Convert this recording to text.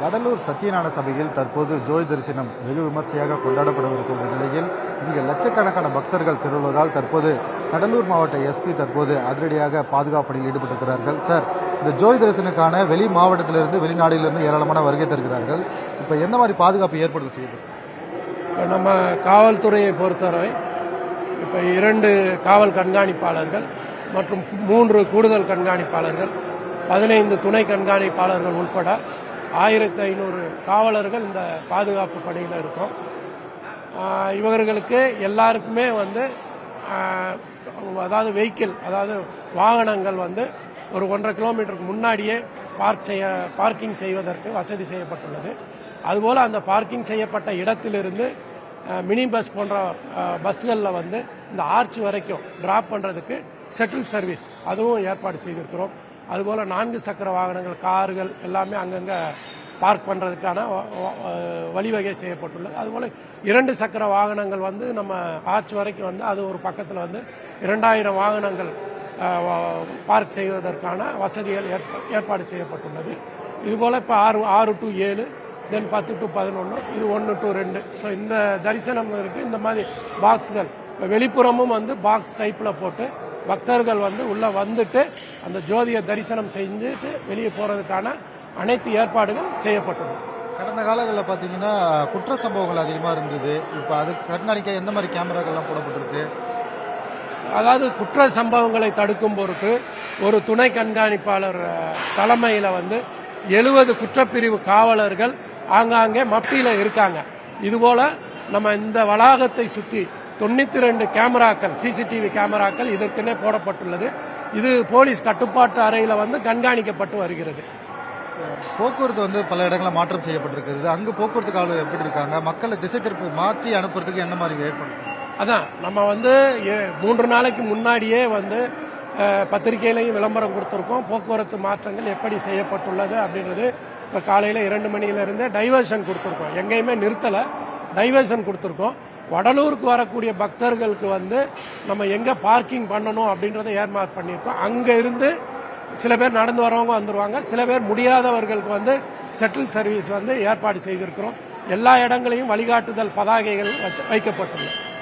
வடலூர் சத்தியநாராயண சபையில் தற்போது ஜோதி தரிசனம் வெகு விமர்சையாக கொண்டாடப்படவிருக்கிற நிலையில் இங்கு லட்சக்கணக்கான பக்தர்கள் திரளுவதால் தற்போது கடலூர் மாவட்ட எஸ்பி தற்போது அதிரடியாக பாதுகாப்பு பணியில் ஈடுபட்டிருக்கிறார்கள். சார், இந்த ஜோதி தரிசனுக்கான வெளி மாவட்டத்திலிருந்து வெளிநாடுகளிலிருந்து ஏராளமான வருகை தருகிறார்கள். இப்போ எந்த மாதிரி பாதுகாப்பு ஏற்படுத்த செய்யப்படும்? நம்ம காவல்துறையை பொறுத்தவரை இப்போ 2 காவல் கண்காணிப்பாளர்கள் மற்றும் 3 கூடுதல் கண்காணிப்பாளர்கள், 15 துணை கண்காணிப்பாளர்கள் உட்பட 1500 காவலர்கள் இந்த பாதுகாப்பு பணியில் இருக்கும். இவர்களுக்கு எல்லாருக்குமே அதாவது வெஹிக்கிள், அதாவது வாகனங்கள் ஒரு 1.5 கிலோமீட்டருக்கு முன்னாடியே பார்க்கிங் செய்வதற்கு வசதி செய்யப்பட்டுள்ளது. அதுபோல் அந்த பார்க்கிங் செய்யப்பட்ட இடத்திலிருந்து மினி பஸ் போன்ற பஸ்களில் இந்த ஆர்ச் வரைக்கும் டிராப் பண்ணுறதுக்கு செட்டில் சர்வீஸ் அதுவும் ஏற்பாடு செய்திருக்கிறோம். அதுபோல் 4 சக்கர வாகனங்கள், கார்கள் எல்லாமே அங்கங்கே பார்க் பண்ணுறதுக்கான வழிவகை செய்யப்பட்டுள்ளது. அதுபோல் 2 சக்கர வாகனங்கள் நம்ம ஆர்ச் வரைக்கும் அது ஒரு பக்கத்தில் 2000 வாகனங்கள் பார்க் செய்வதற்கான வசதிகள் ஏற்பாடு செய்யப்பட்டுள்ளது. இதுபோல் இப்போ 6 to 7, தென் 10 to 11, இது 1 to 2. ஸோ இந்த தரிசனம் இருக்குது. இந்த மாதிரி பாக்ஸ்கள் இப்போ வெளிப்புறமும் பாக்ஸ் டைப்பில் போட்டு பக்தர்கள் உள்ளே வந்துட்டு அந்த ஜோதியை தரிசனம் செஞ்சுட்டு வெளியே போகிறதுக்கான அனைத்து ஏற்பாடுகள் செய்யப்பட்டுள்ளது. கடந்த காலங்களில் பார்த்தீங்கன்னா குற்ற சம்பவங்கள் அதிகமாக இருந்தது. இப்போ அது கண்காணிக்க எந்த மாதிரி கேமராக்கள்லாம் போடப்பட்டிருக்கு? அதாவது குற்ற சம்பவங்களை தடுக்கும் பொருட்டு ஒரு துணை கண்காணிப்பாளர் தலைமையில் 70 குற்றப்பிரிவு காவலர்கள் ஆங்காங்கே மப்டியில் இருக்காங்க. இதுபோல் நம்ம இந்த வளாகத்தை சுற்றி 92 கேமராக்கள், சிசிடிவி கேமராக்கள் இதற்கெனே போடப்பட்டுள்ளது. இது போலீஸ் கட்டுப்பாட்டு அறையில் கண்காணிக்கப்பட்டு வருகிறது. போக்குவரத்து பல இடங்களில் மாற்றம் செய்யப்பட்டிருக்கிறது. அங்கு போக்குவரத்து காவலர் எப்படி இருக்காங்க? மக்களை திசை திருப்பி மாற்றி அனுப்புறதுக்கு என்ன மாதிரி ஏற்பாடு? அதான் நம்ம 3 நாளைக்கு முன்னாடியே பத்திரிகையிலையும் விளம்பரம் கொடுத்துருக்கோம். போக்குவரத்து மாற்றங்கள் எப்படி செய்யப்பட்டுள்ளது அப்படின்றது இப்போ காலையில் 2 மணியிலிருந்தே டைவர்ஷன் கொடுத்துருக்கோம். எங்கேயுமே நிறுத்தலை, டைவர்ஷன் கொடுத்துருக்கோம். வடலூருக்கு வரக்கூடிய பக்தர்களுக்கு நம்ம எங்கே பார்க்கிங் பண்ணணும் அப்படின்றத ஏற்பாடு பண்ணியிருக்கோம். அங்கே இருந்து சில பேர் நடந்து வரவங்க வந்துடுவாங்க, சில பேர் முடியாதவர்களுக்கு செட்டில் சர்வீஸ் ஏற்பாடு செய்திருக்கிறோம். எல்லா இடங்களையும் வழிகாட்டுதல் பதாகைகள் வைக்கப்பட்டுள்ளது.